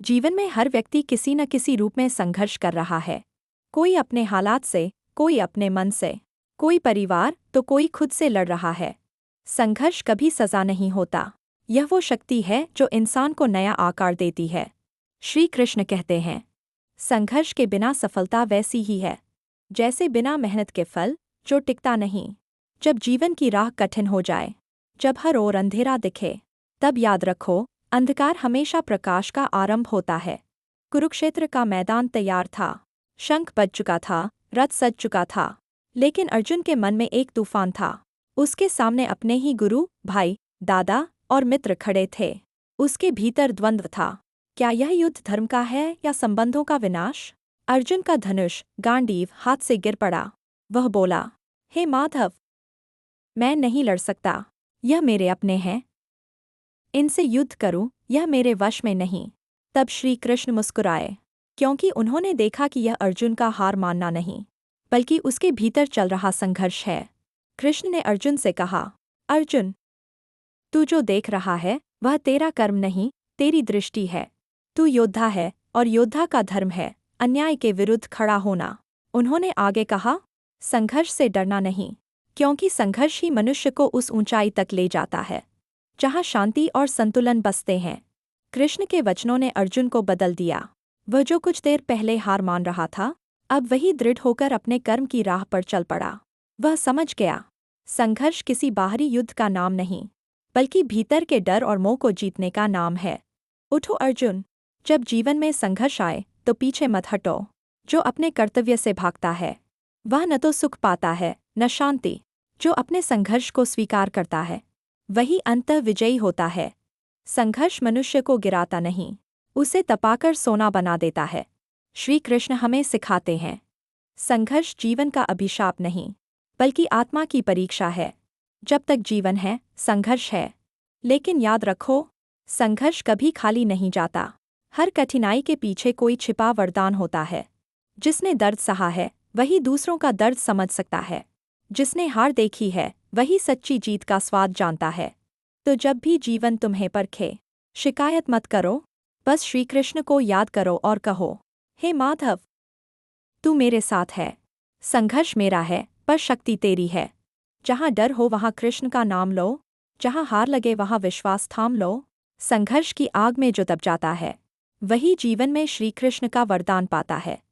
जीवन में हर व्यक्ति किसी न किसी रूप में संघर्ष कर रहा है। कोई अपने हालात से, कोई अपने मन से, कोई परिवार तो कोई खुद से लड़ रहा है। संघर्ष कभी सजा नहीं होता। यह वो शक्ति है जो इंसान को नया आकार देती है। श्री कृष्ण कहते हैं, संघर्ष के बिना सफलता वैसी ही है जैसे बिना मेहनत के फल जो टिकता नहीं। जब जीवन की राह कठिन हो जाए, जब हर ओर अंधेरा दिखे, तब याद रखो, अंधकार हमेशा प्रकाश का आरंभ होता है। कुरुक्षेत्र का मैदान तैयार था, शंख बज चुका था, रथ सज चुका था, लेकिन अर्जुन के मन में एक तूफान था। उसके सामने अपने ही गुरु, भाई, दादा और मित्र खड़े थे। उसके भीतर द्वंद्व था। क्या यह युद्ध धर्म का है या संबंधों का विनाश? अर्जुन का धनुष, गांडीव हाथ से गिर पड़ा। वह बोला, हे माधव, मैं नहीं लड़ सकता। यह मेरे अपने हैं। इनसे युद्ध करूं, यह मेरे वश में नहीं। तब श्री कृष्ण मुस्कुराए, क्योंकि उन्होंने देखा कि यह अर्जुन का हार मानना नहीं, बल्कि उसके भीतर चल रहा संघर्ष है। कृष्ण ने अर्जुन से कहा, अर्जुन, तू जो देख रहा है वह तेरा कर्म नहीं, तेरी दृष्टि है। तू योद्धा है और योद्धा का धर्म है अन्याय के विरुद्ध खड़ा होना। उन्होंने आगे कहा, संघर्ष से डरना नहीं, क्योंकि संघर्ष ही मनुष्य को उस ऊंचाई तक ले जाता है जहाँ शांति और संतुलन बसते हैं। कृष्ण के वचनों ने अर्जुन को बदल दिया। वह जो कुछ देर पहले हार मान रहा था, अब वही दृढ़ होकर अपने कर्म की राह पर चल पड़ा। वह समझ गया, संघर्ष किसी बाहरी युद्ध का नाम नहीं, बल्कि भीतर के डर और मोह को जीतने का नाम है। उठो अर्जुन, जब जीवन में संघर्ष आए तो पीछे मत हटो। जो अपने कर्तव्य से भागता है वह न तो सुख पाता है न शांति। जो अपने संघर्ष को स्वीकार करता है वही अंततः विजयी होता है। संघर्ष मनुष्य को गिराता नहीं, उसे तपाकर सोना बना देता है। श्री कृष्ण हमें सिखाते हैं, संघर्ष जीवन का अभिशाप नहीं, बल्कि आत्मा की परीक्षा है। जब तक जीवन है, संघर्ष है। लेकिन याद रखो, संघर्ष कभी खाली नहीं जाता। हर कठिनाई के पीछे कोई छिपा वरदान होता है। जिसने दर्द सहा है वही दूसरों का दर्द समझ सकता है। जिसने हार देखी है वही सच्ची जीत का स्वाद जानता है। तो जब भी जीवन तुम्हें परखे, शिकायत मत करो, बस श्री कृष्ण को याद करो और कहो, हे माधव, तू मेरे साथ है। संघर्ष मेरा है पर शक्ति तेरी है। जहाँ डर हो वहाँ कृष्ण का नाम लो, जहाँ हार लगे वहाँ विश्वास थाम लो। संघर्ष की आग में जो दब जाता है वही जीवन में श्री कृष्ण का वरदान पाता है।